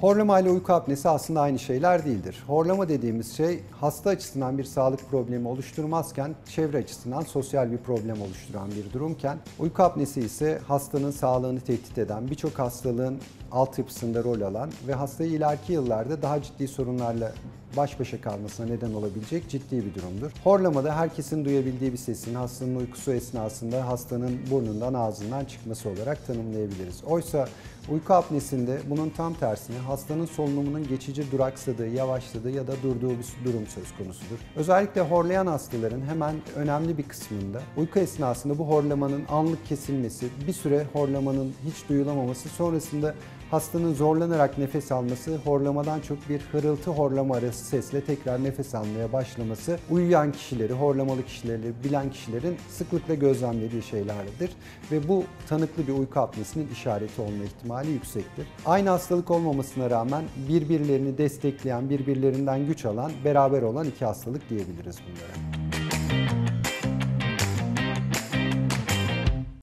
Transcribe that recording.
Horlama ile uyku apnesi aslında aynı şeyler değildir. Horlama dediğimiz şey hasta açısından bir sağlık problemi oluşturmazken çevre açısından sosyal bir problem oluşturan bir durumken uyku apnesi ise hastanın sağlığını tehdit eden, birçok hastalığın altyapısında rol alan ve hastayı ileriki yıllarda daha ciddi sorunlarla baş başa kalmasına neden olabilecek ciddi bir durumdur. Horlamada herkesin duyabildiği bir sesin hastanın uykusu esnasında hastanın burnundan ağzından çıkması olarak tanımlayabiliriz. Oysa uyku apnesinde bunun tam tersine hastanın solunumunun geçici duraksadığı, yavaşladığı ya da durduğu bir durum söz konusudur. Özellikle horlayan hastaların hemen önemli bir kısmında uyku esnasında bu horlamanın anlık kesilmesi, bir süre horlamanın hiç duyulamaması, sonrasında hastanın zorlanarak nefes alması, horlamadan çok bir hırıltı horlama arası sesle tekrar nefes almaya başlaması, uyuyan kişileri, horlamalı kişileri bilen kişilerin sıklıkla gözlemlediği şeylerdir. Ve bu tanıklı bir uyku apnesinin işareti olma ihtimali yüksektir. Aynı hastalık olmamasına rağmen birbirlerini destekleyen, birbirlerinden güç alan, beraber olan iki hastalık diyebiliriz bunlara.